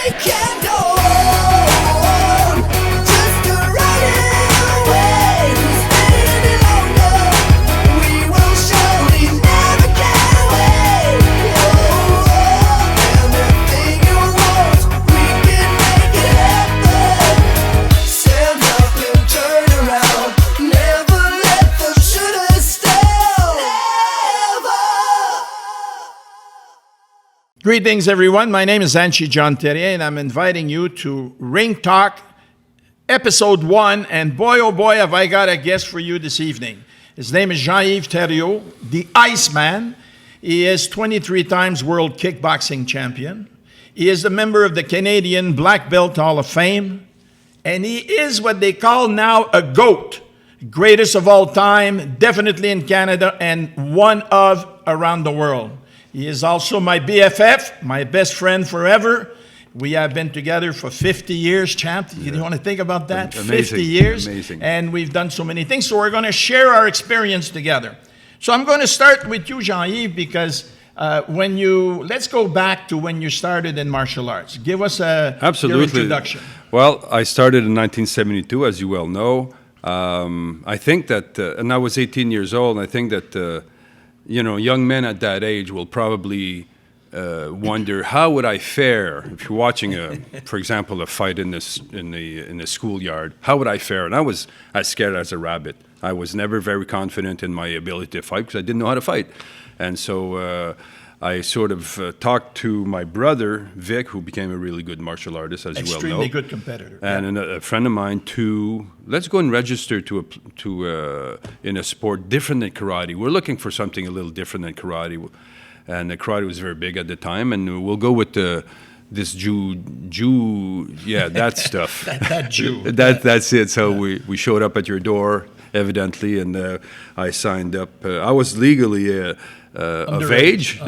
they can go on, just to ride it away. Who's staying any longer? We will surely never get away. Anything you want, we can make it happen. Stand up and turn around. Never let them shoot us down. Never. Greetings, everyone. My name is Hanshi John Therien, and I'm inviting you to Ring Talk, Episode 1. And boy, oh boy, have I got a guest for you this evening. His name is Jean-Yves Thériault, the Iceman. He is 23 times world kickboxing champion. He is a member of the Canadian Black Belt Hall of Fame. And he is what they call now a GOAT, greatest of all time, definitely in Canada, and one of around the world. He is also my BFF, my best friend forever. We have been together for 50 years, champ. You want to think about that? Amazing. 50 years. Amazing. And we've done so many things. So we're going to share our experience together. So I'm going to start with you, Jean-Yves, because let's go back to when you started in martial arts. Give us your introduction. Well, I started in 1972, as you well know. I think that, and I was 18 years old, and I think that, young men at that age will probably wonder, how would I fare if you're watching, for example, a fight in the schoolyard? How would I fare? And I was as scared as a rabbit. I was never very confident in my ability to fight because I didn't know how to fight. And so I sort of talked to my brother, Vic, who became a really good martial artist, as you well know. Extremely good competitor. And a friend of mine, let's go and register in a sport different than karate. We're looking for something a little different than karate. And the karate was very big at the time. And we'll go with this Jew, that stuff. that Jew. That's it. So we showed up at your door, evidently, and I signed up. I was legally of age,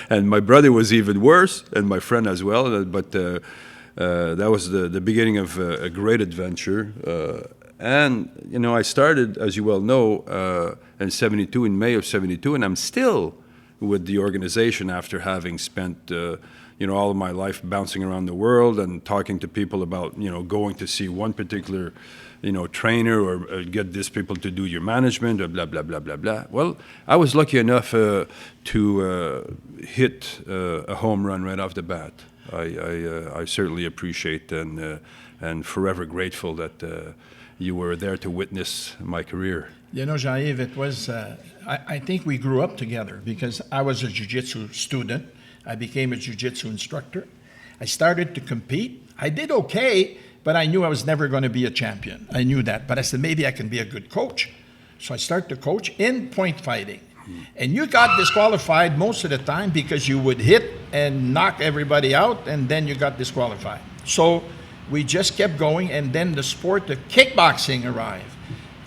and my brother was even worse, and my friend as well. But that was the beginning of a great adventure. And I started, as you well know, in '72, in May of '72, and I'm still with the organization after having spent all of my life bouncing around the world and talking to people about going to see one particular trainer or get these people to do your management or blah blah blah blah blah. Well, I was lucky enough to hit a home run right off the bat. I certainly appreciate and forever grateful that you were there to witness my career. Jean-Yves, it was, I think we grew up together because I was a jiu-jitsu student. I became a jiu-jitsu instructor. I started to compete. I did okay, but I knew I was never going to be a champion. I knew that. But I said, maybe I can be a good coach. So I started to coach in point fighting. And you got disqualified most of the time because you would hit and knock everybody out, and then you got disqualified. So we just kept going, and then the sport of kickboxing arrived.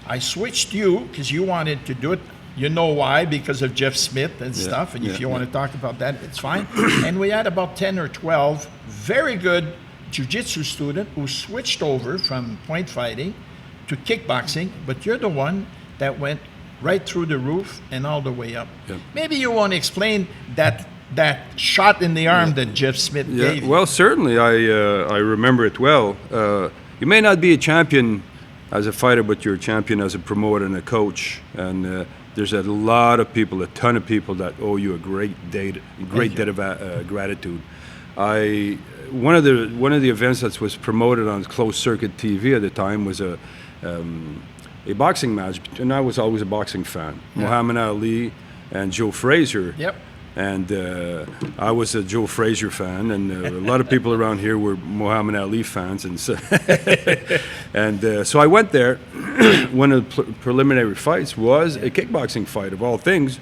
I switched you because you wanted to do it. You know why? Because of Jeff Smith and stuff. And if you want to talk about that, it's fine. And we had about 10 or 12 very good jiu-jitsu students who switched over from point fighting to kickboxing. But you're the one that went right through the roof and all the way up. Yeah. Maybe you want to explain that shot in the arm that Jeff Smith gave you. Well, certainly. I remember it well. You may not be a champion as a fighter, but you're a champion as a promoter and a coach. And there's a ton of people that owe you a great debt of gratitude. One of the events that was promoted on closed circuit TV at the time was a boxing match, and I was always a boxing fan. Yeah. Muhammad Ali and Joe Frazier. Yep. And I was a Joe Frazier fan, and a lot of people around here were Muhammad Ali fans, and so so I went there. One of the preliminary fights was a kickboxing fight, of all things.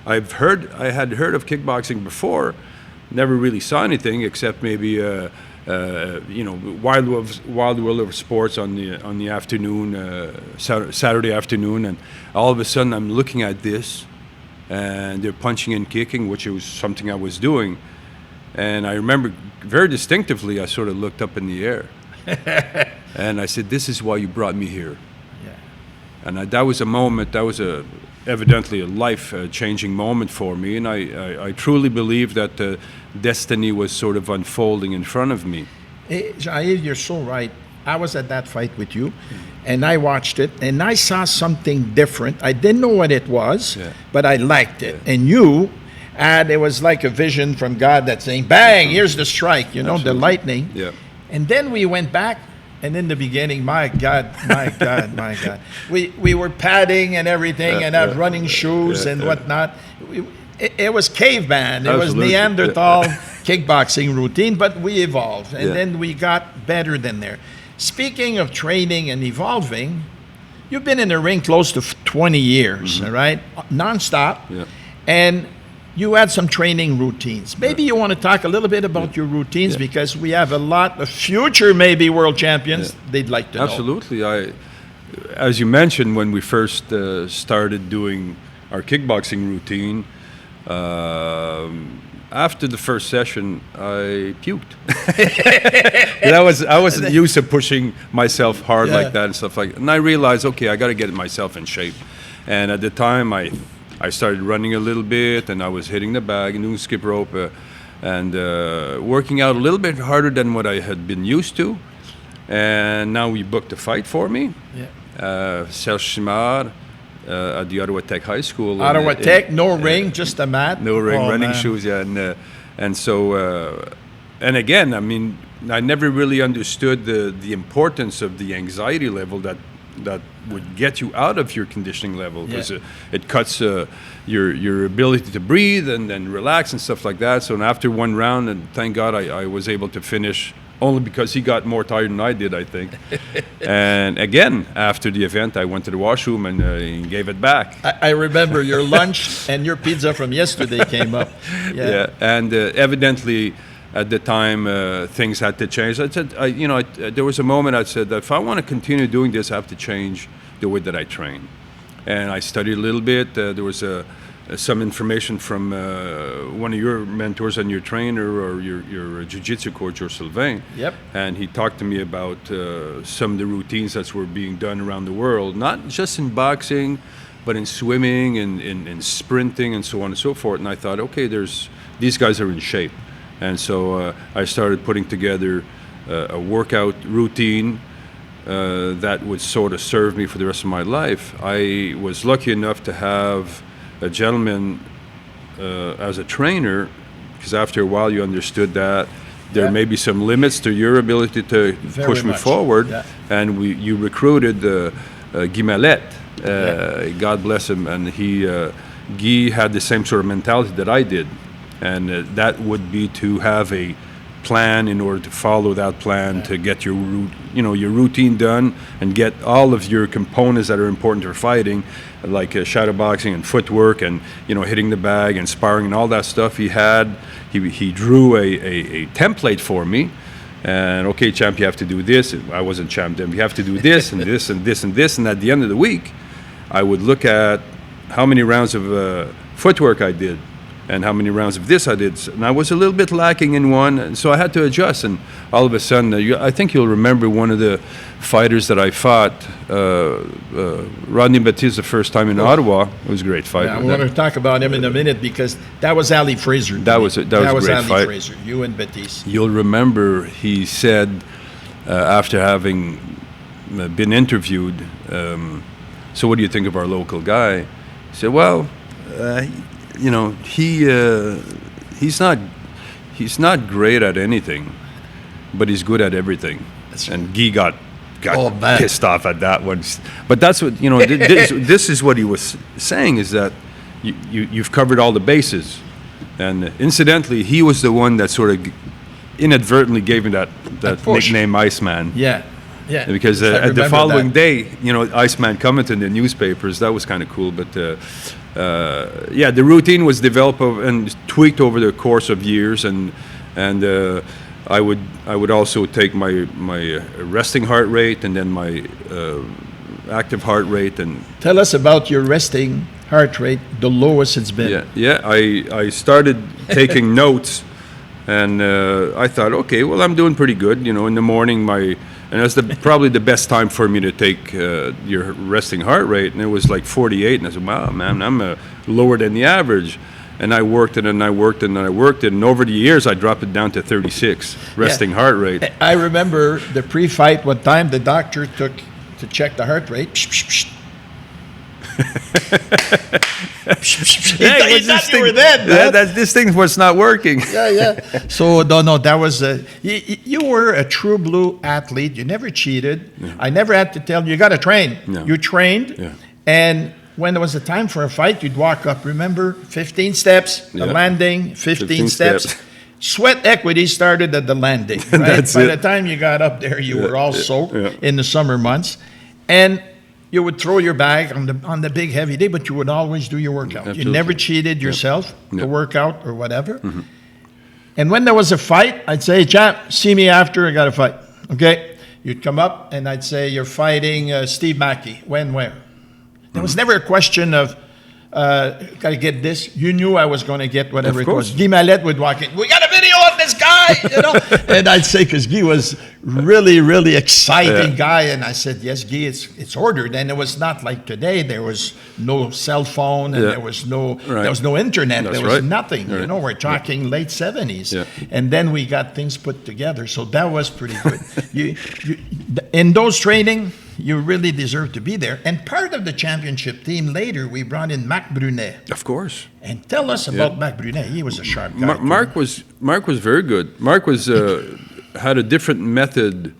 I had heard of kickboxing before, never really saw anything except maybe Wild World of Sports on the afternoon, Saturday afternoon, and all of a sudden I'm looking at this. And they're punching and kicking, which was something I was doing. And I remember very distinctively, I sort of looked up in the air. And I said, "This is why you brought me here." Yeah. And that was a moment, that was evidently a life-changing moment for me, and I truly believe that destiny was sort of unfolding in front of me. Jean-Yves, you're so right. I was at that fight with you, and I watched it, and I saw something different. I didn't know what it was, but I liked it. And you had, it was like a vision from God that's saying, bang, here's the strike, you know, the lightning. Yeah. And then we went back, and in the beginning, my God, my God, my God. We were padding and everything, and had running shoes and whatnot. It was caveman. It was Neanderthal kickboxing routine, but we evolved, and then we got better than there. Speaking of training and evolving, you've been in the ring close to 20 years, all right? Non-stop. Yeah. And you had some training routines. Maybe you want to talk a little bit about your routines because we have a lot of future maybe world champions they'd like to know. Absolutely. As you mentioned, when we first started doing our kickboxing routine, after the first session, I puked. I wasn't used to pushing myself hard like that and stuff like that. And I realized, okay, I got to get myself in shape. And at the time, I started running a little bit, and I was hitting the bag, doing skip rope, and working out a little bit harder than what I had been used to. And now we booked a fight for me. Serge Simard. At the Ottawa Tech High School. Ottawa Tech, no ring, just a mat. No ring, running shoes, and so, and again, I mean, I never really understood the importance of the anxiety level that would get you out of your conditioning level, because it cuts your ability to breathe and then relax and stuff like that. So after one round, and thank God I was able to finish, only because he got more tired than I did, I think. And again, after the event, I went to the washroom and he gave it back. I remember your lunch and your pizza from yesterday came up. And evidently, at the time, things had to change. I said, there was a moment I said that if I want to continue doing this, I have to change the way that I train. And I studied a little bit. There was some information from one of your mentors and your trainer, or your jiu-jitsu coach, or Sylvain. Yep. And he talked to me about some of the routines that were being done around the world, not just in boxing, but in swimming and in sprinting and so on and so forth. And I thought, okay, these guys are in shape. And so I started putting together a workout routine that would sort of serve me for the rest of my life. I was lucky enough to have a gentleman as a trainer, because after a while you understood that there may be some limits to your ability to push me forward. And you recruited Guy Mallette, God bless him, and Guy had the same sort of mentality that I did, and that would be to have a plan in order to follow that plan to get your routine done and get all of your components that are important for fighting, like shadow boxing and footwork and hitting the bag and sparring and all that stuff. He drew a template for me, and okay, champ, you have to do this. I wasn't champ then. You have to do this and this and this and this. And at the end of the week, I would look at how many rounds of footwork I did and how many rounds of this I did. And I was a little bit lacking in one, and so I had to adjust. And all of a sudden, I think you'll remember one of the fighters that I fought, Rodney Baptiste, the first time in Ottawa. It was a great fight. I want to talk about him in a minute, because that was Ali Fraser. That was a great Ali fight. Fraser, you and Baptiste. You'll remember he said, after having been interviewed, so what do you think of our local guy? He said, well, he's not great at anything, but he's good at everything. And Guy got pissed off at that one. But that's what this is what he was saying, is that you've covered all the bases. And incidentally, he was the one that sort of inadvertently gave me that nickname, Iceman. Yeah. Because at the following day, Iceman commented in the newspapers. That was kind of cool. But the routine was developed and tweaked over the course of years, and I would also take my resting heart rate and then my active heart rate. And tell us about your resting heart rate, the lowest it's been. I started taking notes, and I thought, okay, well, I'm doing pretty good. In the morning, my And that's probably the best time for me to take your resting heart rate, and it was like 48. And I said, "Wow, man, I'm lower than the average." And I worked it, and I worked it, and I worked it, and over the years, I dropped it down to 36 resting heart rate. I remember the pre-fight one time the doctor took to check the heart rate. He thought you were dead, man. This thing was not working. Yeah. So no, that was you were a true blue athlete. You never cheated. Yeah. I never had to tell you got to train. No. You trained, Yeah. and when there was a time for a fight, you'd walk up. Remember, 15 steps, the Yeah. landing, 15 steps. steps. Sweat equity started at the landing. Right? That's By it. the time you got up there, you were all soaked Yeah. in the summer months, and you would throw your bag on the big heavy day, but you would always do your workout. You Absolutely. never cheated yourself to Yeah. work out or whatever. And when there was a fight, I'd say, "Champ, see me after. I got a fight." Okay, you'd come up and I'd say, "You're fighting Steve Mackey. When, where?" There was never a question of, "Got to get this." You knew I was going to get whatever Of it was. course. Guy Mallette would walk in. "We got a video of this guy," you know. And I'd say, because Guy was really exciting Yeah. guy, and I said, "Yes, Guy, it's ordered." And it was not like today. There was no cell phone, and Yeah. there was no Right. internet. That's there was right. nothing. You Right. know, we're talking late 70s, Yeah. and then we got things put together. So that was pretty good. you, in those training, you really deserve to be there. And part of the championship team later, we brought in Marc Brunet. Of course. And tell us about Marc Brunet. He was a sharp guy. too. Mark was very good. Mark was had a different method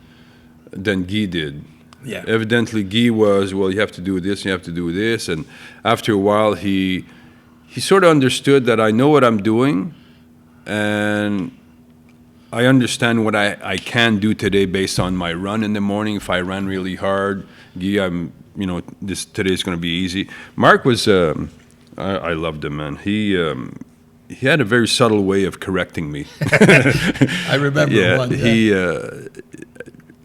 than Guy did. Yeah. Evidently, Guy was, well, you have to do this, you have to do this, and after a while, he sort of understood that I know what I'm doing, and I understand what I can do today based on my run in the morning. If I ran really hard, Guy, today's going to be easy. Mark was, I loved him, man. He had a very subtle way of correcting me. I remember one.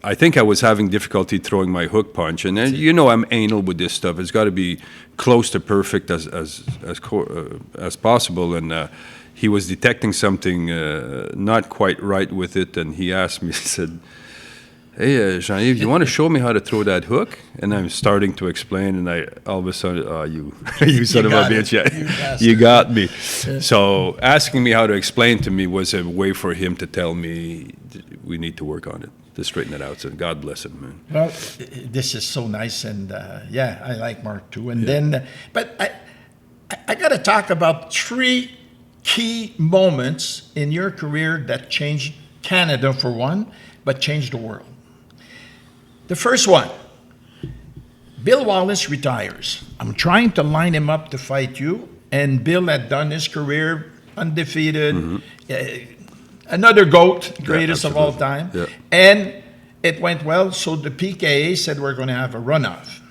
I think I was having difficulty throwing my hook punch, and then, I'm anal with this stuff. It's got to be close to perfect as possible, and he was detecting something not quite right with it, and he asked me, he said, "Hey, Jean-Yves, you want to show me how to throw that hook?" And I'm starting to explain, and all of a sudden, you son of a bitch, you got me. So asking me how to explain to me was a way for him to tell me, we need to work on it, to straighten it out. So God bless him, man. Well, this is so nice, and I like Mark too. And then, but I got to talk about 3 key moments in your career that changed Canada for one, but changed the world. The first one, Bill Wallace retires. I'm trying to line him up to fight you, and Bill had done his career undefeated, another GOAT, greatest of all time. Yeah. And it went well, so the PKA said we're going to have a runoff.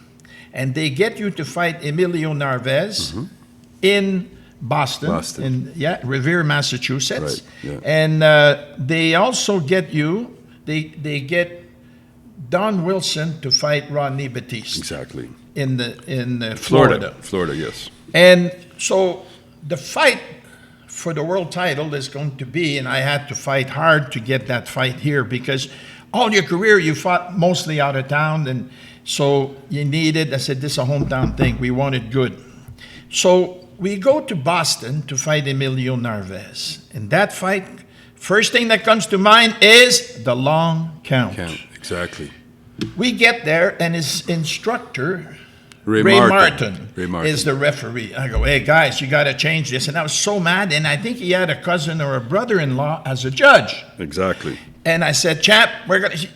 And they get you to fight Emilio Narvaez in Boston. In Revere, Massachusetts. Right, yeah. And they also get you, they get Don Wilson to fight Rodney Batiste. Exactly. In Florida. Florida, yes. And so the fight for the world title is going to be, and I had to fight hard to get that fight here because all your career you fought mostly out of town, and so you needed, I said, this is a hometown thing. We want it good. So we go to Boston to fight Emilio Narvaez. And that fight, first thing that comes to mind is the long count. Exactly. We get there, and his instructor, Ray Martin Martin is the referee. I go, "Hey, guys, you got to change this." And I was so mad, and I think he had a cousin or a brother-in-law as a judge. Exactly. And I said, "Chap, we're going to...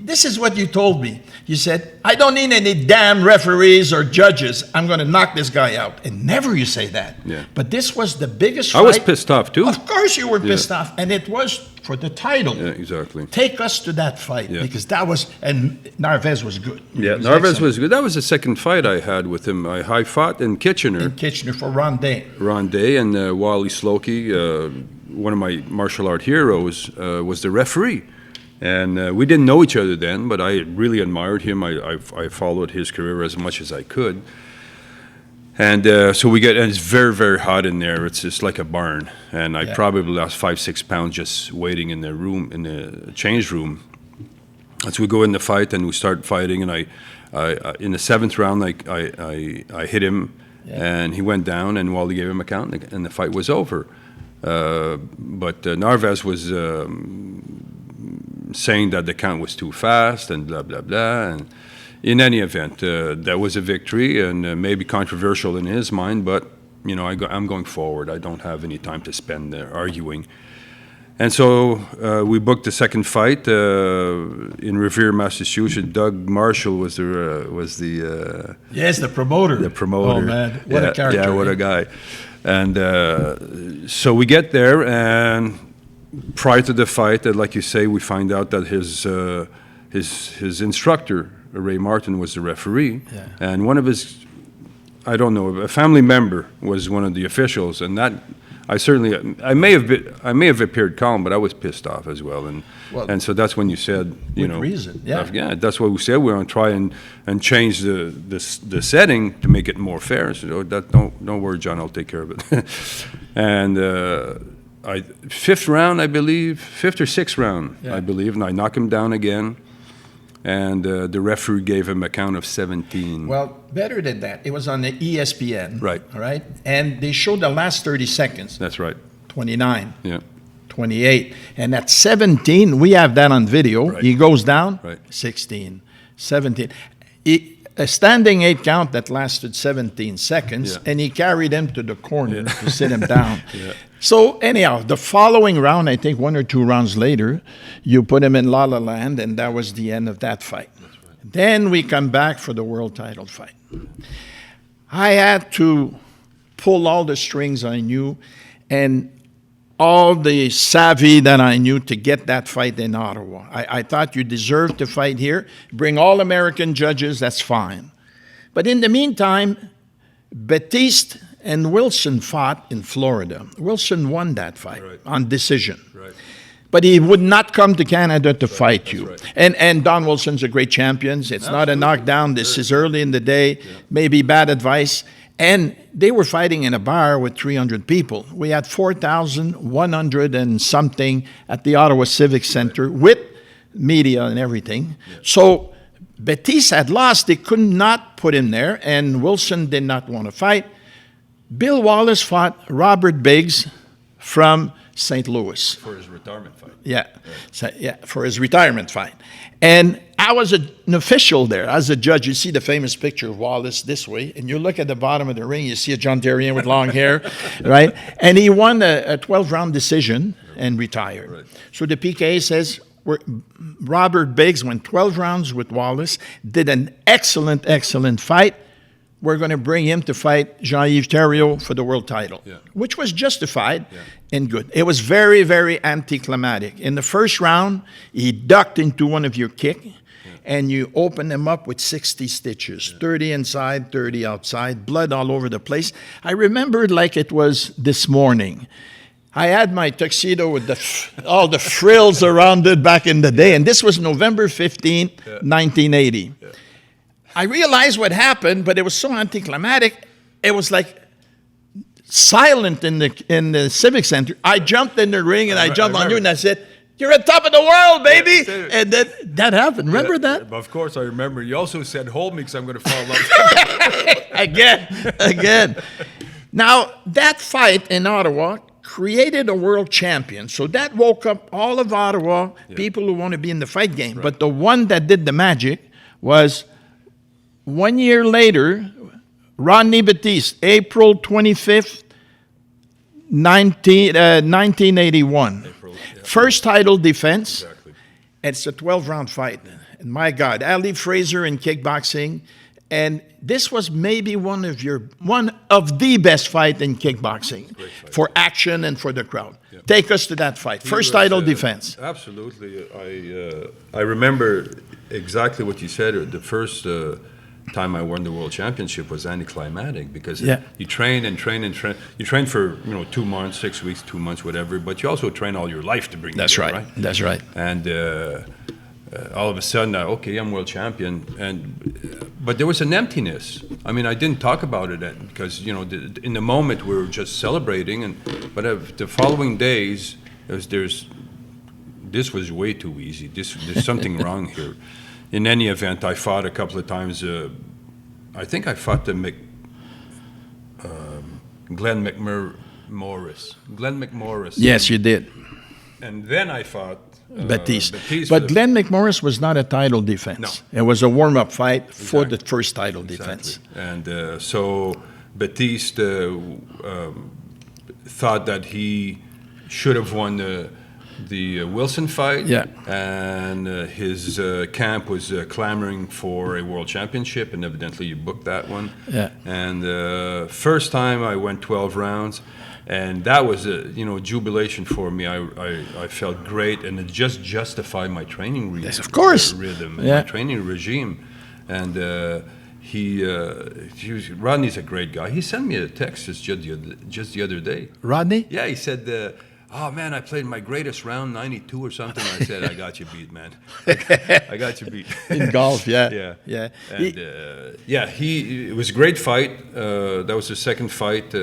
This is what you told me. You said, I don't need any damn referees or judges. I'm going to knock this guy out." And never you say that. Yeah. But this was the biggest fight. I was pissed off, too. Of course you were pissed off. And it was for the title. Yeah, exactly. Take us to that fight, because that was... And Narvaez was good. Yeah, Narvaez was good. That was the second fight I had with him. I fought in Kitchener. In Kitchener for Ron Day. Ron Day and Wally Slokey, one of my martial art heroes, was the referee. And we didn't know each other then, but I really admired him. I followed his career as much as I could. And so we get, and it's very, very hot in there. It's just like a barn. And I probably lost 5-6 pounds just waiting in the room, in the change room. as we go in the fight and we start fighting, and I in the 7th round, I hit him, and he went down, and Wally gave him a count, and the fight was over. But Narvaez was saying that the count was too fast and blah, blah, blah. And in any event, that was a victory, and maybe controversial in his mind, but I'm going forward. I don't have any time to spend arguing. And so we booked the second fight in Revere, Massachusetts. Doug Marshall was the yes, the promoter. The promoter. Oh man, what a character! Yeah, what a guy. And so we get there, and prior to the fight, like you say, we find out that his instructor, Ray Martin, was the referee, and one of his, I don't know, a family member was one of the officials, and that. I may have appeared calm, but I was pissed off as well, and so that's when you said, reason, yeah, that's what we said. We're going to try and change the setting to make it more fair. So don't worry, John, I'll take care of it. And 5th round, I believe, 5th or 6th round, I believe, and I knock him down again. And the referee gave him a count of 17. Well, better than that. It was on the ESPN. Right. All right. And they showed the last 30 seconds. That's right. 29. Yeah. 28. And at 17, we have that on video. Right. He goes down. Right. 16. 17. A standing 8 count that lasted 17 seconds, and he carried him to the corner to sit him down. So anyhow, the following round, I think 1 or 2 rounds later, you put him in La La Land, and that was the end of that fight. That's right. Then we come back for the world title fight. I had to pull all the strings I knew and all the savvy that I knew to get that fight in Ottawa. I thought you deserved to fight here. Bring all American judges, that's fine. But in the meantime, Batiste and Wilson fought in Florida. Wilson won that fight on decision. Right. But he would not come to Canada to fight you. Right. And Don Wilson's a great champion. It's not a knockdown. This is early in the day, maybe bad advice. And they were fighting in a bar with 300 people. We had 4,100 and something at the Ottawa Civic Center with media and everything. So Batiste had lost. They could not put him there, and Wilson did not want to fight. Bill Wallace fought Robert Biggs from St. Louis. For his retirement fight. Yeah, so, for his retirement fight. And I was an official there. As a judge, you see the famous picture of Wallace this way, and you look at the bottom of the ring, you see a John Therien with long hair, right? And he won a 12-round decision and retired. Right. So the PKA says, Robert Biggs went 12 rounds with Wallace, did an excellent, excellent fight. We're going to bring him to fight Jean-Yves Thériault for the world title, which was justified and good. It was very, very anticlimactic. In the first round, he ducked into one of your kicks, and you opened him up with 60 stitches, 30 inside, 30 outside, blood all over the place. I remembered like it was this morning. I had my tuxedo with all the frills around it back in the day, and this was November 15, 1980. I realized what happened, but it was so anticlimactic. It was like silent in the Civic Center. I jumped in the ring, and I jumped on you, and I said, "You're at top of the world, baby!" And then that happened. Remember that? Of course, I remember. You also said, "Hold me, because I'm going to fall off." Again. Now, that fight in Ottawa created a world champion. So that woke up all of Ottawa, people who want to be in the fight game. Right. But the one that did the magic was 1 year later, Rodney Batiste, April 25th, 1981. First title defense. Exactly. It's a 12-round fight. And my God, Ali Fraser in kickboxing. And this was maybe one of the best fight in kickboxing for action and for the crowd. Yeah. Take us to that fight. First title defense. Absolutely. I remember exactly what you said. The first time I won the world championship was anticlimactic because you train and train and train. You train for 2 months, 6 weeks, 2 months, whatever. But you also train all your life to bring. That's right. Right. That's right. And all of a sudden, okay, I'm world champion, but there was an emptiness. I mean, I didn't talk about it because in the moment we were just celebrating, but the following days, this was way too easy. There's something wrong here. In any event, I fought a couple of times. I think I fought Glenn McMorris. Yes, you did. And then I fought Batiste. But Glenn McMorris was not a title defense. No. It was a warm-up fight for the first title defense. And so Batiste thought that he should have won the Wilson fight. Yeah. And his camp was clamoring for a world championship, and evidently you booked that one. Yeah. And first time I went 12 rounds. And that was a jubilation for me. I felt great, and it just justified my training Yes, of course. rhythm, Yeah. my training regime. And Rodney's a great guy. He sent me a text just the other day. Rodney? Yeah, he said, "Oh man, I played my greatest round, 92 or something." I said, "I got you beat, man. I got you beat." In golf, yeah. Yeah. And it was a great fight. That was the second fight,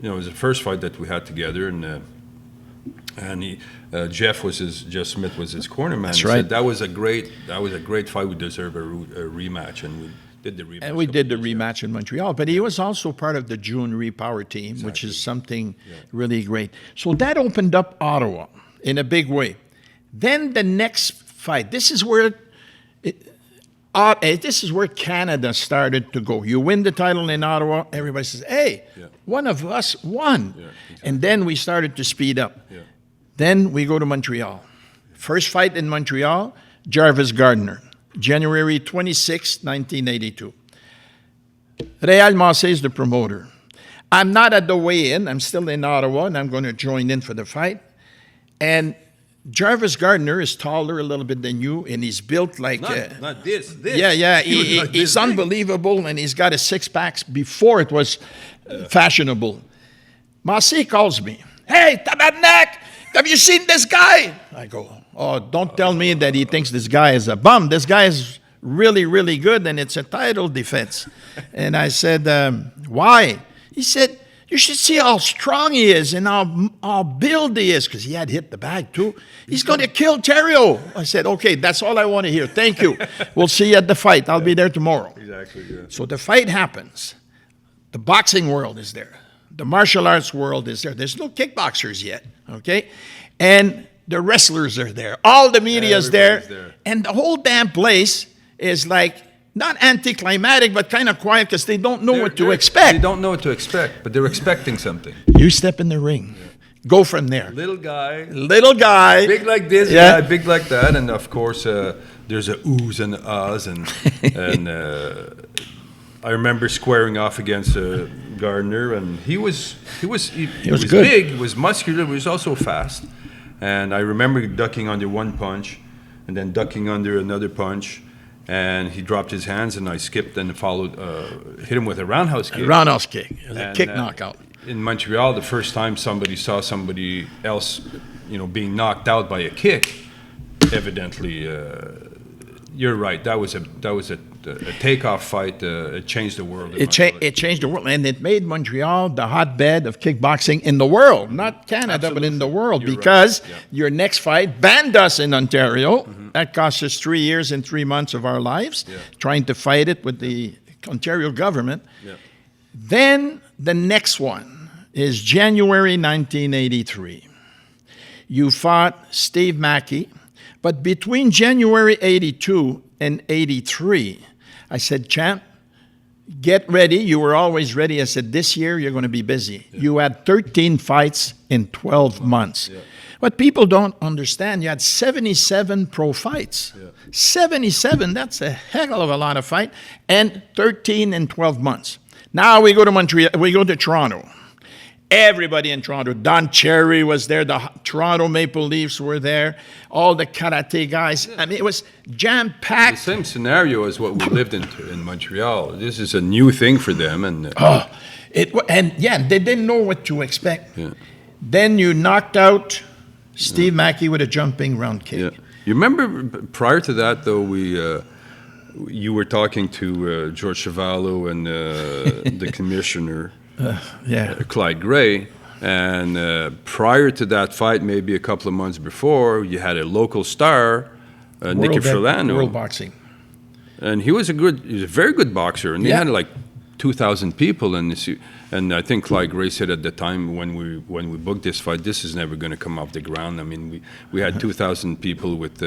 it was the first fight that we had together, and Jeff Smith was his corner man. That's He right. said, that was a great fight. We deserve a rematch, and we did the rematch. And we did the rematch in Montreal, but he was also part of the June Repower team, which is something really great. So that opened up Ottawa in a big way. Then the next fight, this is where Canada started to go. You win the title in Ottawa, everybody says, hey, one of us won. Yeah, exactly. And then we started to speed up. Yeah. Then we go to Montreal. First fight in Montreal, Jarvis Gardner, January 26, 1982. Réal Massé is the promoter. I'm not at the weigh-in. I'm still in Ottawa, and I'm going to join in for the fight. And Jarvis Gardner is taller a little bit than you, and he's built like... Not this. Yeah. He's unbelievable, and he's got a six-pack before it was fashionable. Massé calls me. Hey, tabarnak! Have you seen this guy? I go, oh, don't tell me that he thinks this guy is a bum. This guy is really, really good, and it's a title defense. And I said, why? He said, you should see how strong he is and how build he is, because he had hit the bag too. He's going to kill Thériault. I said, okay, that's all I want to hear. Thank you. We'll see you at the fight. I'll be there tomorrow. Exactly, yeah. So the fight happens. The boxing world is there. The martial arts world is there. There's no kickboxers yet, okay? And the wrestlers are there. All the media is there. And the whole damn place is like, not anticlimactic, but kind of quiet because they don't know what to expect. They don't know what to expect, but they're expecting something. You step in the ring. Go from there. Little guy. Big like this, Yeah. guy, big like that. And of course, there's a oohs and ahs. And I remember squaring off against Gardner, and he was good. big, he was muscular, he was also fast. And I remember ducking under one punch, and then ducking under another punch, and he dropped his hands, and I skipped and followed, hit him with a roundhouse kick. Roundhouse kick. It was a And, kick knockout. In Montreal, the first time somebody saw somebody else, being knocked out by a kick, evidently, you're right. That was a takeoff fight. It changed the world. It changed the world, and it made Montreal the hotbed of kickboxing in the world, not Canada, but in the world, You're because right. Yeah. your next fight banned us in Ontario. That cost us 3 years and 3 months of our lives, trying to fight it with the Ontario government. Yeah. Then the next one is January 1983. You fought Steve Mackey, but between January 82 and 83, I said, champ, get ready. You were always ready. I said, this year you're going to be busy. Yeah. You had 13 fights in 12 months. Yeah. What people don't understand, you had 77 pro fights. Yeah. 77, that's a heck of a lot of fight, and 13 in 12 months. Now we go to Montreal, we go to Toronto. Everybody in Toronto, Don Cherry was there, the Toronto Maple Leafs were there, all the karate guys. I mean, it was jam-packed. The same scenario as what we lived in Montreal. This is a new thing for them. And they didn't know what to expect. Yeah. Then you knocked out Steve Mackey with a jumping round kick. Yeah. You remember, prior to that, though, you were talking to George Chuvalo and the commissioner, Clyde Gray, And prior to that fight, maybe a couple of months before, you had a local star, Nicky Furlano. World boxing. And he was a very good boxer. And they had like 2,000 people. And I think, like Ray said at the time when we booked this fight, this is never going to come off the ground. I mean, we had 2,000 people with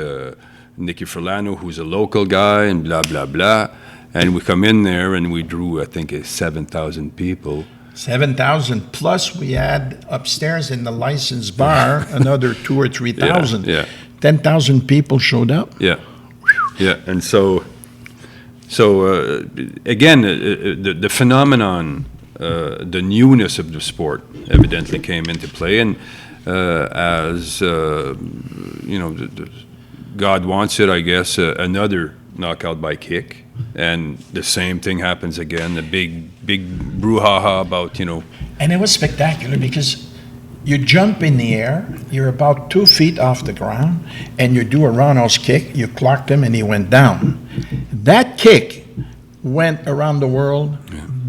Nicky Furlano, who's a local guy, and blah, blah, blah. And we come in there and we drew, I think, 7,000 people. 7,000 plus we had upstairs in the licensed bar another 2,000 or 3,000. Yeah. 10,000 people showed up. Yeah, yeah, and so again, the phenomenon, the newness of the sport, evidently came into play, and as you know, God wants it, I guess, another knockout by kick. And the same thing happens again, the big brouhaha about, you know. And it was spectacular because you jump in the air, you're about 2 feet off the ground, and you do a roundhouse kick, you clocked him, and he went down. That kick went around the world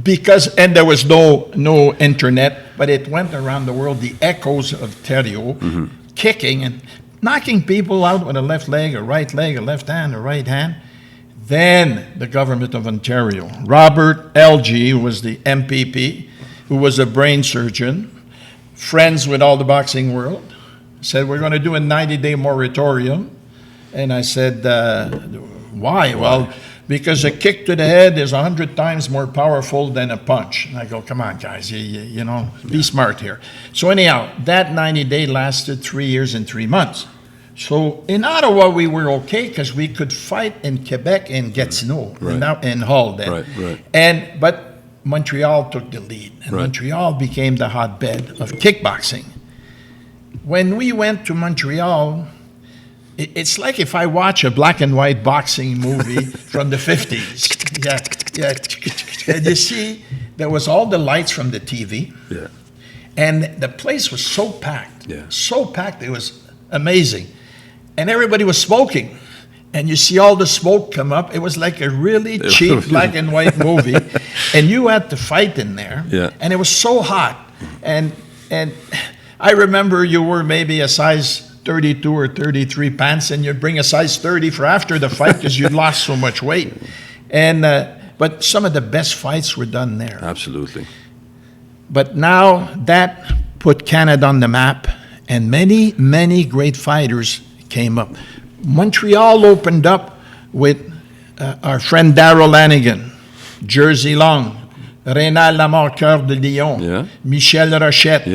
because, and there was no internet, but it went around the world, the echoes of Thériault kicking and knocking people out with a left leg, a right leg, a left hand, a right hand. Then the government of Ontario, Robert L.G., who was the MPP, who was a brain surgeon, friends with all the boxing world, said, we're going to do a 90-day moratorium. And I said, why? Well, because a kick to the head is 100 times more powerful than a punch. And I go, come on, guys, you know, be smart here. So anyhow, that 90-day lasted 3 years and 3 months. So in Ottawa, we were okay because we could fight in Quebec and Gatineau and Hull then. Right. But Montreal took the lead, and Montreal became the hotbed of kickboxing. When we went to Montreal, it's like if I watch a black and white boxing movie from the 50s. Yeah. And you see, there was all the lights from the TV, and the place was so packed, it was amazing. And everybody was smoking. And you see all the smoke come up. It was like a really cheap black and white movie. And you had to fight in there. Yeah. And it was so hot. And I remember you were maybe a size 32 or 33 pants, and you'd bring a size 30 for after the fight because you'd lost so much weight. And but some of the best fights were done there. Absolutely. But now that put Canada on the map, and many, many great fighters came up. Montreal opened up with our friend Darryl Lanigan, Jersey Long, Rénal Lamarqueur de Lyon, Michel Rochette,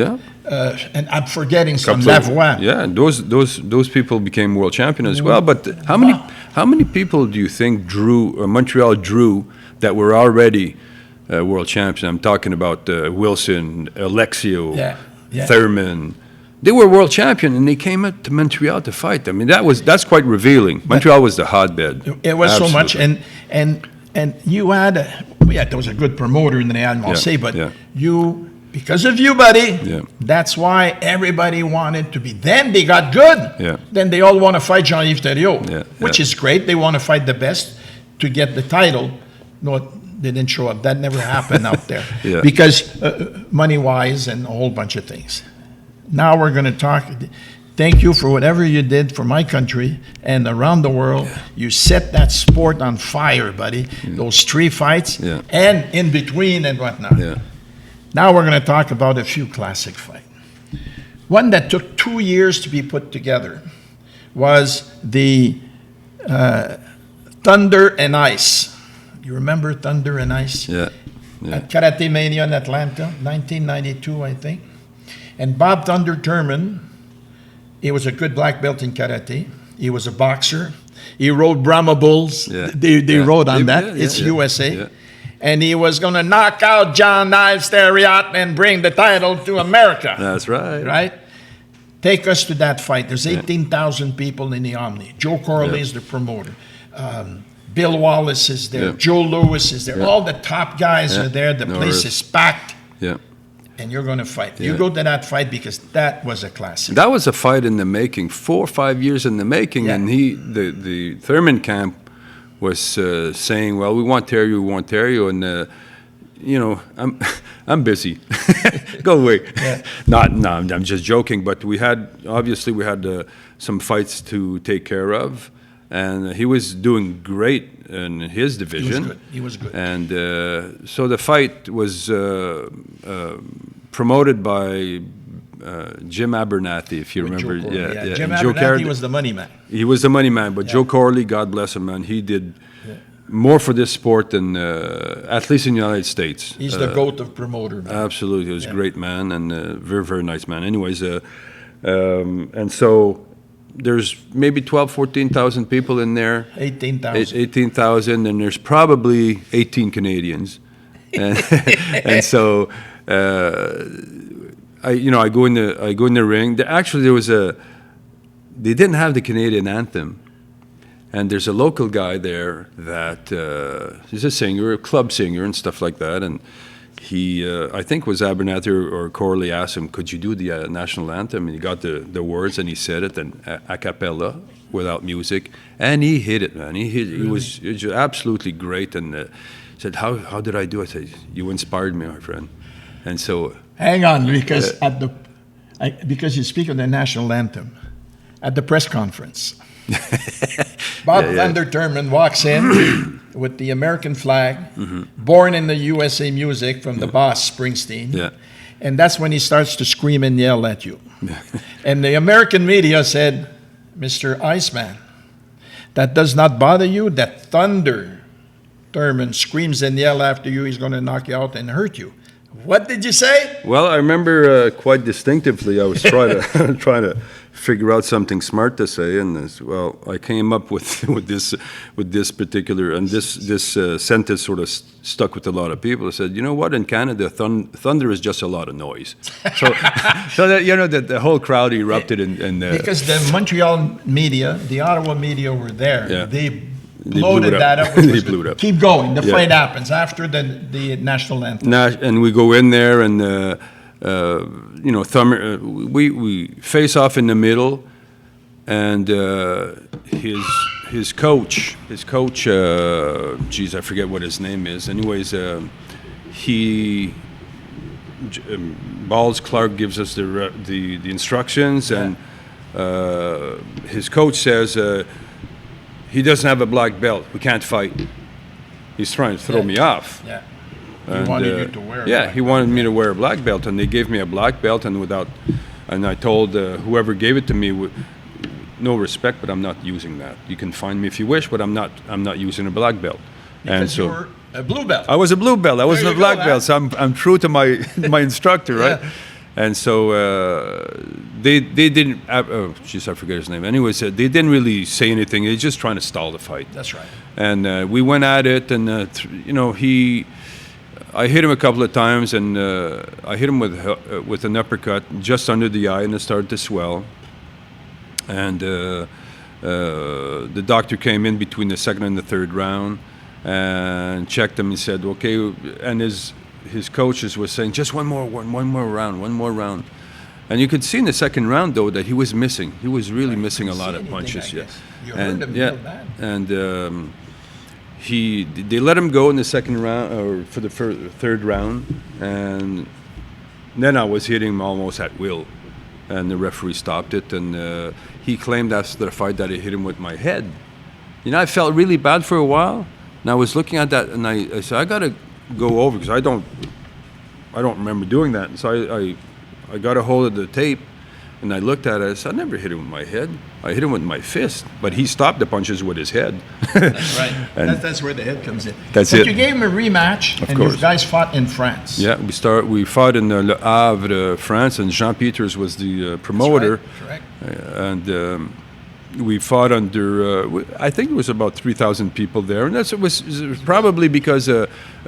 and I'm forgetting some, Lavoie. Yeah, and those people became world champion as well. But how many people do you think Montreal drew that were already world champions? I'm talking about Wilson, Alexio, Thurman. They were world champion, and they came up to Montreal to fight. I mean, that's quite revealing. Montreal was the hotbed. It was Absolutely. so much, and you had, there was a good promoter in the Real Marseille, but you, because of you, buddy, that's why everybody wanted to be. Then they got good. Then they all want to fight Jean-Yves Thériault, which is great. They want to fight the best to get the title. No, they didn't show up. That never happened out there because money-wise and a whole bunch of things. Now we're going to talk. Thank you for whatever you did for my country and around the world. You set that sport on fire, buddy. Those 3 fights and in between and whatnot. Now we're going to talk about a few classic fights. One that took 2 years to be put together was the Thunder and Ice. You remember Thunder and Ice? At Karate Mania in Atlanta, 1992, I think. And Bob Thunder Thurman, he was a good black belt in karate. He was a boxer. He rode Brahma Bulls. They rode on that. It's USA. And he was going to knock out Jean-Yves Thériault and bring the title to America. That's right. Right? Take us to that fight. There's 18,000 people in the Omni. Joe Corley is the promoter. Bill Wallace is there. Joe Louis is there. All the top guys are there. The place is packed. And you're going to fight. You go to that fight because that was a classic. That was a fight in the making, 4 or 5 years in the making. And the Thurman camp was saying, well, we want Thériault. And you know, I'm busy. Go away. Yeah. No, I'm just joking. But we had some fights to take care of, and he was doing great in his division. He was good. And so the fight was promoted by Jim Abernathy, if you With remember. Joe Corley, Yeah. Jim And Joe Abernathy Carey- was the money man. He was the money man, but Joe Corley, God bless him, man, he did more for this sport than at least in the United States. He's the GOAT of promoter, man. Absolutely, he was a great man and very, very nice man. Anyways, and so there's maybe 12, 14,000 people in there. 18,000. 18,000, and there's probably 18 Canadians. And so I go in the ring. They didn't have the Canadian anthem. And there's a local guy there that he's a singer, a club singer and stuff like that. And he, I think was Abernathy or Corley asked him, could you do the national anthem? And he got the words and he said it and a cappella without music. And he hit it, man. He was absolutely great. And said, how did I do it? I said, you inspired me, my friend. And so... Hang on, because because you speak of the national anthem at the press conference. Bob Vander Thurman walks in with the American flag, Born in the USA music from the boss, Springsteen. Yeah. And that's when he starts to scream and yell at you. And the American media said, Mr. Iceman, that does not bother you? That Thunder Thurman screams and yell after you, he's going to knock you out and hurt you. What did you say? Well, I remember quite distinctively. I was trying to figure out something smart to say, and I came up with this particular and this sentence sort of stuck with a lot of people. I said, you know what? In Canada, thunder is just a lot of noise. So that the whole crowd erupted because the Montreal media, the Ottawa media were there. Yeah. They blew loaded it up. that up. They blew it up. Keep going. The fight happens after the national anthem. And we go in there, and Thumber, we face off in the middle, and his coach, geez, I forget what his name is. Anyways, Balls Clark gives us the instructions, and his coach says. He doesn't have a black belt. We can't fight. He's trying to throw me off. Yeah. He wanted you to wear a black he wanted me to wear a black belt, and they gave me a black belt, and I told whoever gave it to me, no respect, but I'm not using that. You can find me if you wish, but I'm not using a black belt. Because and so you were a blue belt. I was a blue belt. I wasn't a you black go, belt, so I'm true to my instructor, right? Yeah. And so they didn't. Jeez, I forget his name. Anyways, they didn't really say anything. They're just trying to stall the fight. That's right. And we went at it, and I hit him a couple of times, and I hit him with an uppercut just under the eye, and it started to swell. And the doctor came in between the second and the third round and checked him and said, "Okay," and his coaches were saying, just one more round. And you could see in the second round, though, that he was missing. He was really missing a lot of punches. You heard him real bad. And they let him go in the second round, or for the third round. And then I was hitting him almost at will. And the referee stopped it. And he claimed after the fight that I hit him with my head. I felt really bad for a while. And I was looking at that, and I said, I got to go over, because I don't remember doing that. And so I got a hold of the tape, and I looked at it. I said, I never hit him with my head. I hit him with my fist, but he stopped the punches with his head. That's right. That's where the head comes in. But you gave him a rematch, and course. you guys fought in France. Yeah, we fought in Le Havre, France, and Jean Peters was the promoter. That's right. Correct. And we fought under, I think it was about 3,000 people there. And it was probably because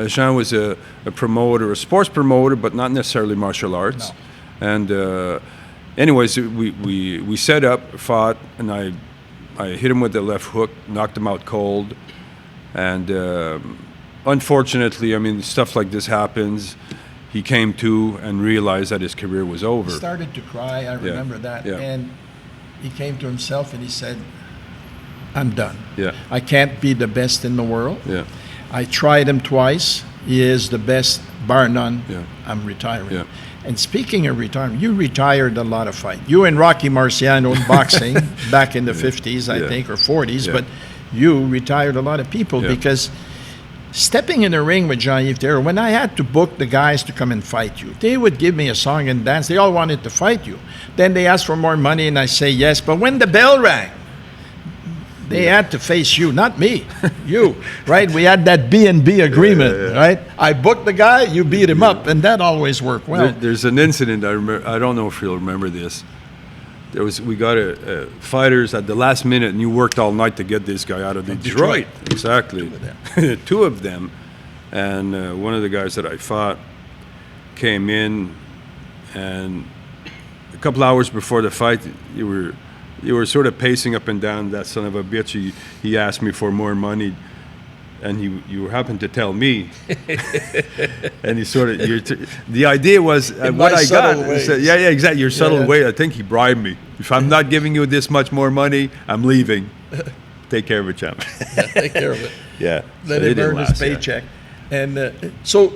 Jean was a promoter, a sports promoter, but not necessarily martial arts. No. And anyways, we set up, fought, and I hit him with the left hook, knocked him out cold. And unfortunately, stuff like this happens. He came to and realized that his career was over. He started to cry, I remember that. Yeah. And he came to himself and he said, I'm done. Yeah. I can't be the best in the world. Yeah. I tried him twice. he is the best, bar none. Yeah. I'm retiring. Yeah. And speaking of retirement, you retired a lot of fight. You and Rocky Marciano in boxing back in the 50s, I Yeah. think, or 40s, Yeah. but you retired a lot of people Yeah. because stepping in the ring with Jean-Yves Thériault, when I had to book the guys to come and fight you, they would give me a song and dance. They all wanted to fight you. Then they asked for more money and I say yes. But when the bell rang, they had to face you, not me, you, right? We had that B&B agreement, right? I booked the guy, you beat him up, and that always worked well. There's an incident I remember. I don't know if you'll remember this. We got fighters at the last minute, and you worked all night to get this guy out of Detroit. Exactly, two of them, and one of the guys that I fought came in, and a couple hours before the fight, you were sort of pacing up and down. That son of a bitch. He asked me for more money, and you happened to tell me, and he sort of. The idea was what I got. Yeah, exactly. Your subtle way. I think he bribed me. If I'm not giving you this much more money, I'm leaving. Take care of it, champ. Take care of it. Yeah. Let him earn his paycheck. And so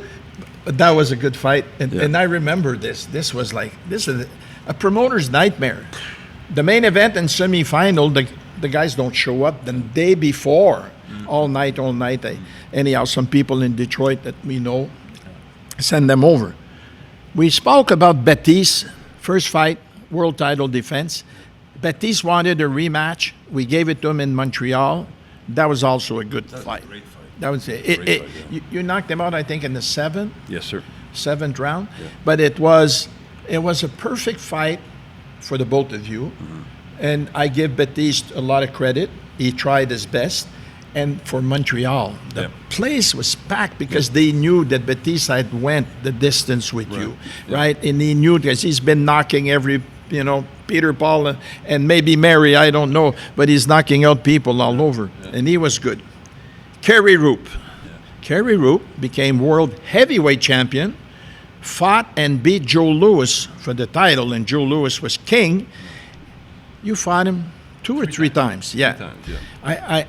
that was a good fight. And I remember this. This is a promoter's nightmare. The main event and semi-final, the guys don't show up the day before, all night. Anyhow, some people in Detroit that we know send them over. We spoke about Baptiste, first fight, world title defense. Baptiste wanted a rematch. We gave it to him in Montreal. That was also a good fight. Great fight. That was it. You knocked him out, I think, in the seventh round. Yeah. But it was a perfect fight for the both of you. And I give Baptiste a lot of credit. He tried his best. And for Montreal, the place was packed because they knew that Baptiste had went the distance with you, right? And he knew because he's been knocking every, Peter, Paul, and maybe Mary, I don't know, but he's knocking out people all over. And he was good. Kerry Roop. Kerry Roop became world heavyweight champion, fought and beat Joe Louis for the title, and Joe Louis was king. You fought him two or three times. Yeah. 3 times, yeah.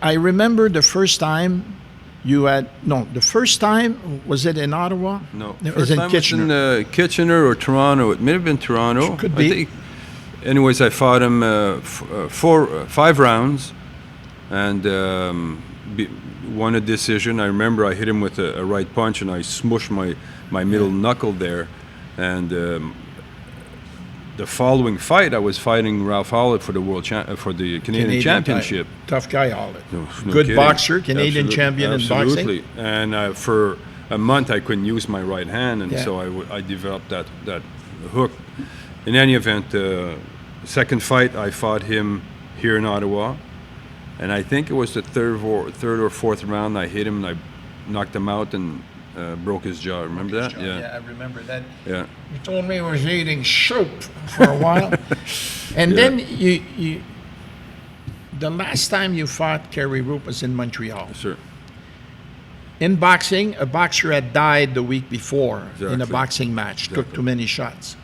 I remember the first time the first time, was it in Ottawa? No. It First was in time Kitchener. was in Kitchener or Toronto. It may have been Toronto. Could be. I think. Anyways, I fought him 5 rounds and won a decision. I remember I hit him with a right punch and I smushed my middle knuckle there. And the following fight, I was fighting Ralph Hollett for the Canadian Championship. Tough guy, Hollett. No Good kidding. boxer, Canadian champion in boxing. Absolutely. And for a month, I couldn't use my right hand, and Yeah. so I developed that hook. In any event, second fight, I fought him here in Ottawa, and I think it was the third or fourth round. I hit him, and I knocked him out and broke his jaw. Remember that? Yeah, I remember that. Yeah. You told me he was eating soup for a while. And then you the last time you fought Kerry Roop was in Montreal. Sure. In boxing, a boxer had died the week before in a Exactly. boxing match, took Exactly. too many shots.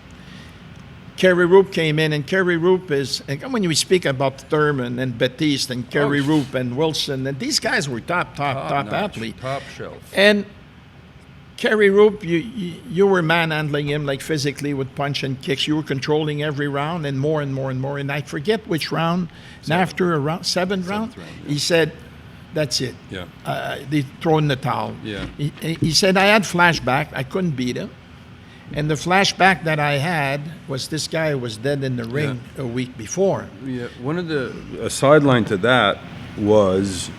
Kerry Roop came in, and Kerry Roop is, and when we speak about Thurman and Baptiste and Kerry Roop and Wilson, and these guys were top athletes. Top shelf. And Kerry Roop, you were manhandling him like physically with punch and kicks. You were controlling every round and more and more and more. And I forget which round. And after seventh round, round, he said, "That's it. Yeah. They throw in the towel." Yeah. He said, "I had flashback. I couldn't beat him." And the flashback that I had was this guy was dead in the ring a week before. Yeah, one of a sideline to that was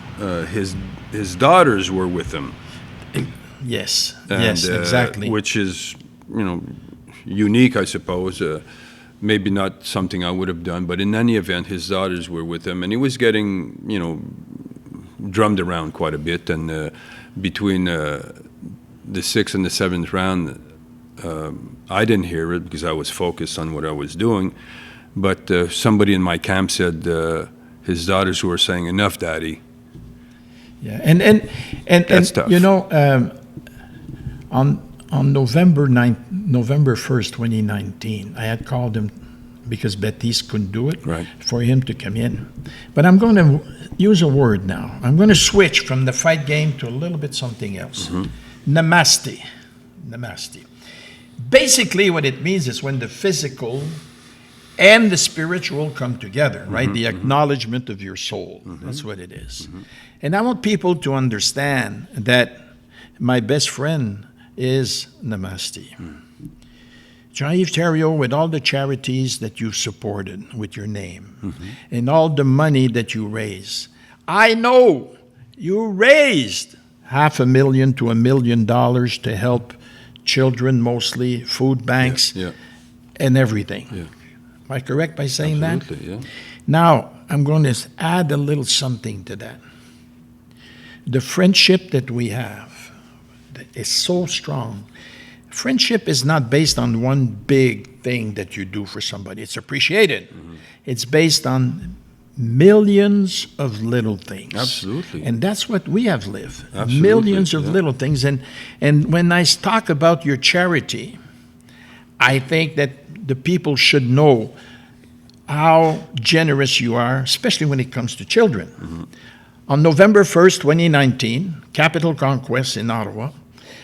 his daughters were with him. Yes. And, yes, exactly. Which is, unique, I suppose. Maybe not something I would have done, but in any event, his daughters were with him, and he was getting, drummed around quite a bit. And between the 6th and the 7th round, I didn't hear it because I was focused on what I was doing. But somebody in my camp said his daughters were saying, "Enough, Daddy." Yeah, and That's tough. On November 1st, 2019, I had called him because Baptiste couldn't do it, Right. for him to come in. But I'm going to use a word now. I'm going to switch from the fight game to a little bit something else. Namaste. Namaste. Basically, what it means is when the physical and the spiritual come together, right? The acknowledgement of your soul. That's what it is. And I want people to understand that my best friend is Namaste. Jean-Yves Thériault, with all the charities that you've supported with your name and all the money that you raise, I know you raised $500,000 to $1 million to help children, mostly food banks and everything. Yeah. Am I correct by saying Absolutely, that? yeah. Now, I'm going to add a little something to that. The friendship that we have is so strong. Friendship is not based on one big thing that you do for somebody. It's appreciated. It's based on millions of little things. Absolutely. And that's what we have lived. Absolutely, Millions of yeah. little things. And when I talk about your charity, I think that the people should know how generous you are, especially when it comes to children. On November 1st, 2019, Capital Conquest in Ottawa,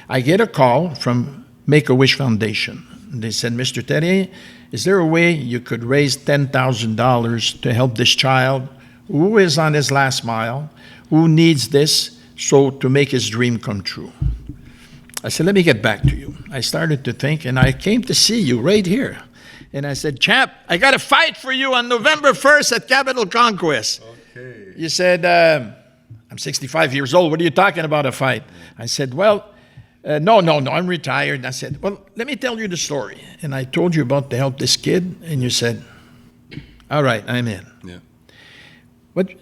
I get a call from Make-A-Wish Foundation. They said, Mr. Therien, is there a way you could raise $10,000 to help this child who is on his last mile, who needs this, so to make his dream come true? I said, let me get back to you. I started to think, and I came to see you right here. And I said, chap, I got a fight for you on November 1st at Capital Conquest. Okay. You said, I'm 65 years old. What are you talking about, a fight? I said, well, no, I'm retired. I said, well, let me tell you the story. And I told you about to help this kid, and you said, all right, I'm in. Yeah. But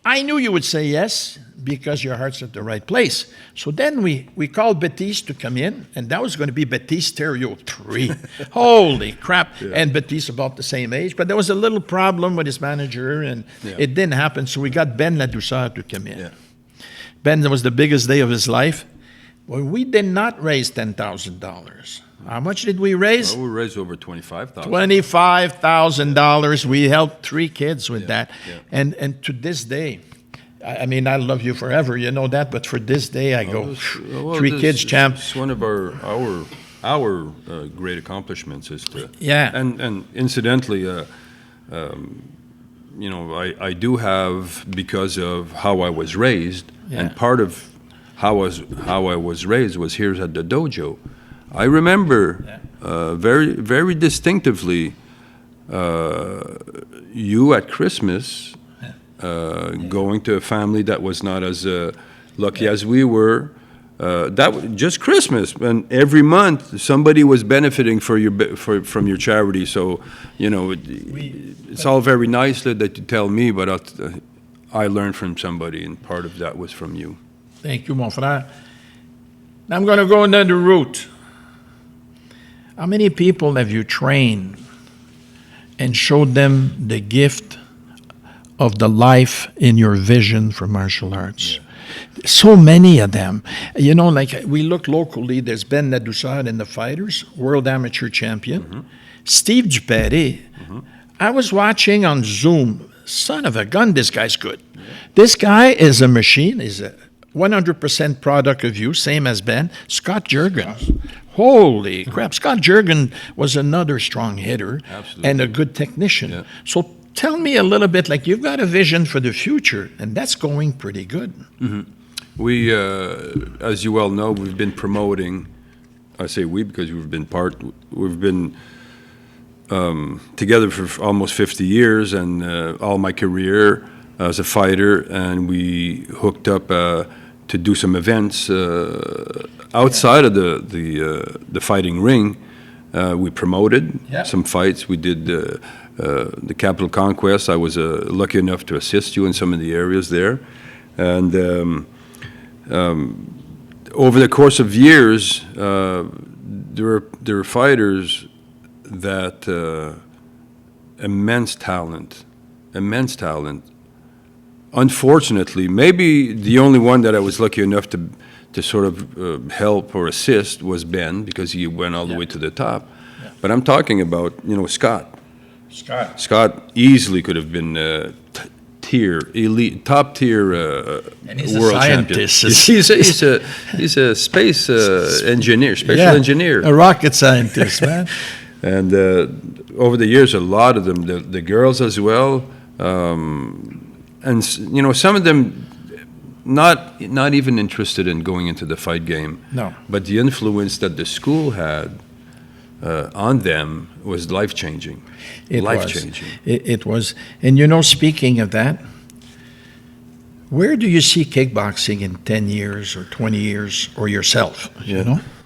I knew you would say yes because your heart's at the right place. So then we called Baptiste to come in, and that was going to be Baptiste Thériault 3. Holy crap. Yeah. And Baptiste about the same age. But there was a little problem with his manager, and it didn't happen. So we got Ben Ladouceur to come in. Yeah. Ben, that was the biggest day of his life. Well, we did not raise $10,000. How much did we raise? Well, we raised over $25,000. $25,000. We helped 3 kids with that. yeah. And to this day, I mean, I love you forever, you know that, but for this day, I go, Well, 3 kids, champ. It's one of our great accomplishments is to and incidentally, you know, I do have, because of how I was raised, and part of how I was raised was here at the dojo. I remember very, very distinctively you at Christmas going to a family that was not as lucky as we were. Just Christmas, and every month somebody was benefiting from your charity. So, you know, it's all very nice that you tell me, but I learned from somebody, and part of that was from you. Thank you, mon frère. Now I'm going to go another route. How many people have you trained and showed them the gift of the life in your vision for martial arts? So many of them. You know, like we look locally, there's Ben Ladouceur in the fighters, world amateur champion. Steve Duperré. I was watching on Zoom. Son of a gun, this guy's good. This guy is a machine. He's a 100% product of you, same as Ben. Scott Jurgen. Holy crap. Scott Jurgen was another strong hitter. Absolutely. And a good technician. Yeah. So tell me a little bit, like you've got a vision for the future, and that's going pretty good. We, as you well know, we've been promoting. I say we because we've been together for almost 50 years, and all my career as a fighter, and we hooked up to do some events outside of the fighting ring. We promoted some fights. We did the Capital Conquest. I was lucky enough to assist you in some of the areas there, and over the course of years, there are fighters that immense talent. Unfortunately, maybe the only one that I was lucky enough to sort of help or assist was Ben, because he went all the way to the top. But I'm talking about, you know, Scott. Scott easily could have been elite, top tier And he's a world champion. scientist. He's a space engineer, spatial engineer. A rocket scientist, man. And over the years, a lot of them, the girls as well, and some of them not even interested in going into the fight game. No. But the influence that the school had on them was life-changing. Life-changing. It was. And speaking of that, where do you see kickboxing in 10 years or 20 years or yourself,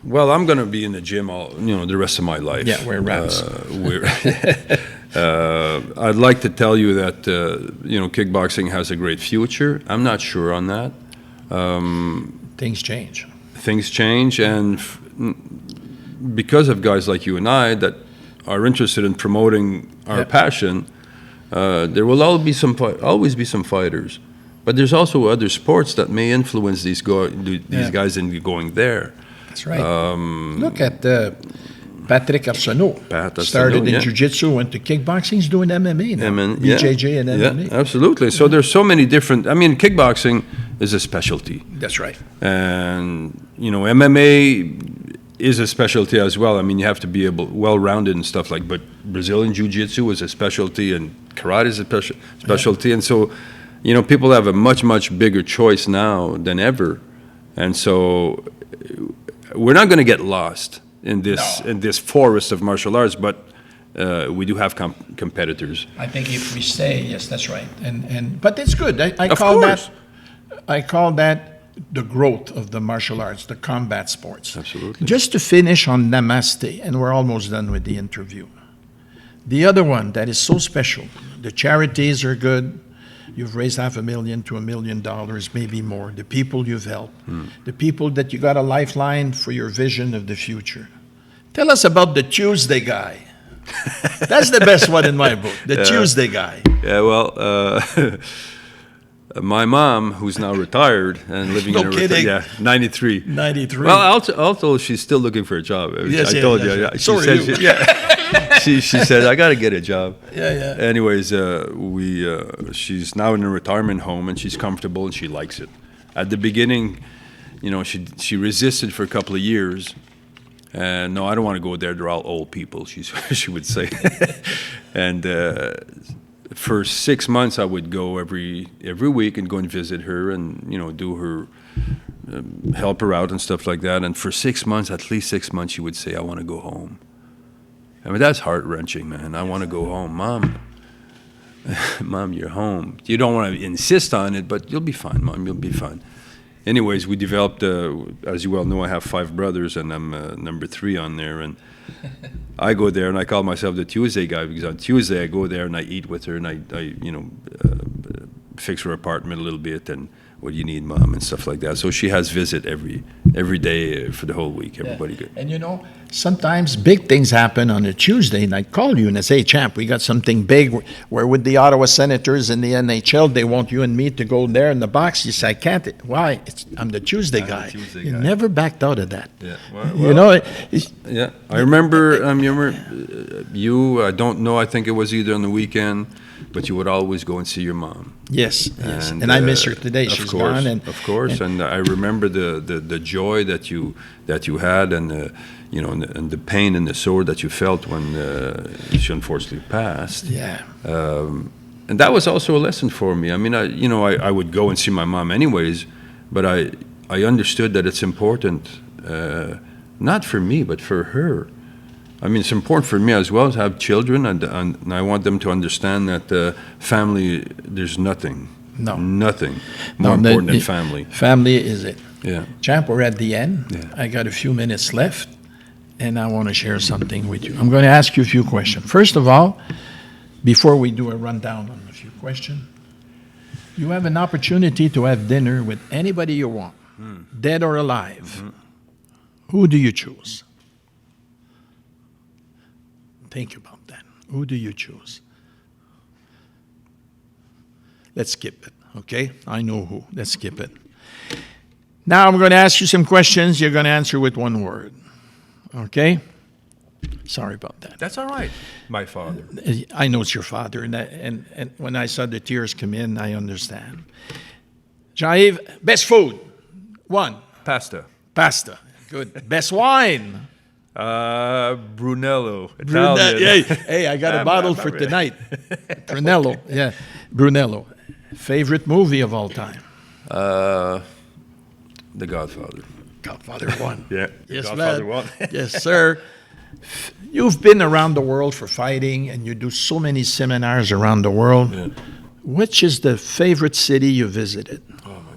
Well, I'm going to be in the gym the rest of my life. Yeah, we're rats. I'd like to tell you that, kickboxing has a great future. I'm not sure on that. Things change. Things change, and because of guys like you and I that are interested in promoting our passion, there will always be some fighters. But there's also other sports that may influence these guys into going there. That's right. Look at Patrick Arsenault. Started in jiu-jitsu, went to kickboxing. He's doing MMA now. BJJ and MMA. Yeah, absolutely. So there's so many different. kickboxing is a specialty. That's right. And MMA is a specialty as well. You have to be well-rounded and stuff like. But Brazilian jiu-jitsu is a specialty, and karate is a specialty, and so. People have a much bigger choice now than ever, and so we're not going to get lost in this forest of martial arts. But we do have competitors. I think if we stay, yes, that's right. But it's good. I call that the growth of the martial arts, the combat sports. Absolutely. Just to finish on Namaste, and we're almost done with the interview. The other one that is so special. The charities are good. You've raised $500,000 to $1 million, maybe more. The people you've helped, the people that you got a lifeline for your vision of the future. Tell us about the Tuesday guy. That's the best one in my book, the Tuesday guy. Yeah, well, my mom, who's now retired and living in a 93. 93. Well, also she's still looking for a job. Yes, I told you. Yes. She said she said, I got to get a job. Yeah. Anyways, she's now in a retirement home, and she's comfortable, and she likes it. At the beginning, she resisted for a couple of years. And no, I don't want to go there. They're all old people, she would say. And for 6 months, I would go every week and go and visit her and, do her, help her out and stuff like that. And for 6 months, at least 6 months, she would say, I want to go home. That's heart-wrenching, man. I want to go home. Mom, you're home. You don't want to insist on it, but you'll be fine, Mom. You'll be fine. Anyways, we developed, as you well know, I have 5 brothers, and I'm number 3 on there. And I go there, and I call myself the Tuesday guy, because on Tuesday I go there and I eat with her, and I fix her apartment a little bit, and what do you need, Mom, and stuff like that. So she has visit every day for the whole week. Everybody good. And sometimes big things happen on a Tuesday, and I call you and I say, champ, we got something big. We're with the Ottawa Senators in the NHL. They want you and me to go there in the box. You say, I can't. Why? I'm the Tuesday guy. You never backed out of that. Yeah. Well, I remember you, I don't know, I think it was either on the weekend, but you would always go and see your mom. Yes. And I miss her today. She's gone. Of course. And I remember the joy that you had, and and the pain and the sore that you felt when she unfortunately passed. Yeah. And that was also a lesson for me. I would go and see my mom anyways, but I understood that it's important, not for me, but for her. It's important for me as well to have children, and I want them to understand that family, there's nothing more important than family. Family is it. Yeah. Champ, we're at the end. Yeah. I got a few minutes left, and I want to share something with you. I'm going to ask you a few questions. First of all, before we do a rundown on a few questions, you have an opportunity to have dinner with anybody you want, dead or alive. Mm-hmm. Who do you choose? Think about that. Who do you choose? Let's skip it, okay? I know who. Let's skip it. Now I'm going to ask you some questions. You're going to answer with one word, okay? Sorry about that. That's all right. My father. I know it's your father, and when I saw the tears come in, I understand. Jean-Yves, best food? One. Pasta. Pasta. Good. Best wine? Brunello. Italian. Hey, I got a bottle for tonight. Brunello. Yeah. Brunello. Favorite movie of all time? The Godfather. Godfather 1. Yeah. Yes, Godfather man. 1. Yes, sir. You've been around the world for fighting, and you do so many seminars around the world. Yeah. Which is the favorite city you visited? Oh my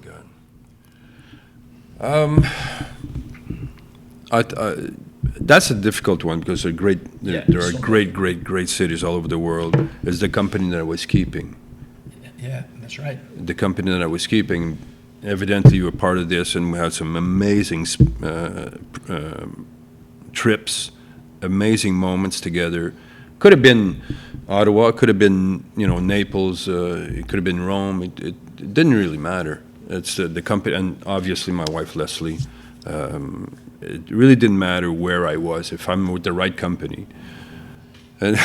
God. That's a difficult one because there are great cities all over the world. It's the company that I was keeping. Yeah, that's right. The company that I was keeping, evidently you were part of this, and we had some amazing trips, amazing moments together. Could have been Ottawa, could have been Naples, it could have been Rome. It didn't really matter. It's the company, and obviously my wife Leslie. It really didn't matter where I was if I'm with the right company. And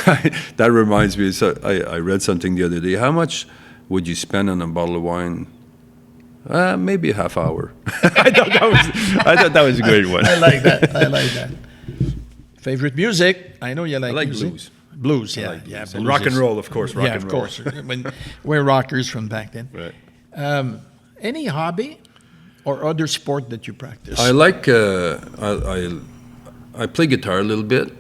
that reminds me. So I read something the other day. How much would you spend on a bottle of wine? Maybe a half hour. I thought that was a great one. I like that. Favorite music? I know you like I like music. blues. Blues, yeah. Like Yeah, blues. blues And rock and is- roll, of course. Rock yeah, and of roll. course. We're rockers from back then. Right. Any hobby or other sport that you practice? I like. I play guitar a little bit.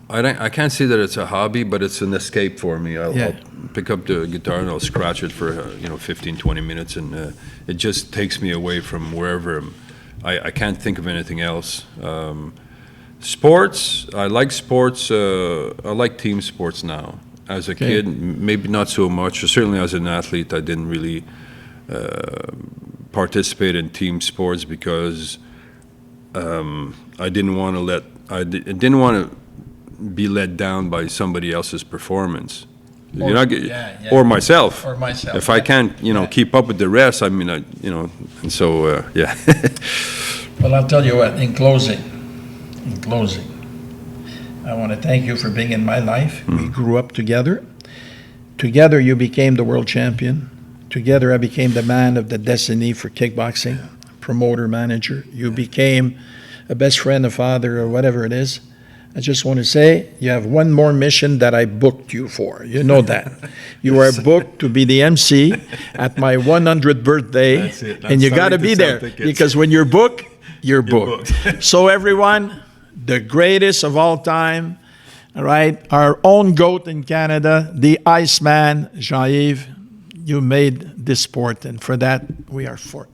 I can't say that it's a hobby, but it's an escape for me. I'll pick up the guitar and I'll scratch it for 15, 20 minutes, and it just takes me away from wherever I can't think of anything else. Sports, I like sports. I like team sports now. As a kid, maybe not so much. Certainly as an athlete, I didn't really participate in team sports because I didn't want to be let down by somebody else's performance. Or myself. Or myself. If I can't, keep up with the rest, I mean, and so, yeah. Well, I'll tell you what, in closing, I want to thank you for being in my life. We grew up together. Together, you became the world champion. Together, I became the man of the destiny for kickboxing, promoter, manager. You became a best friend, a father, or whatever it is. I just want to say you have one more mission that I booked you for. You know that. You are booked to be the MC at my 100th birthday. That's it. And you got to be there because when you're booked, you're booked. So everyone, the greatest of all time, all right, our own GOAT in Canada, the Iceman, Jean-Yves, you made this sport, and for that, we are forever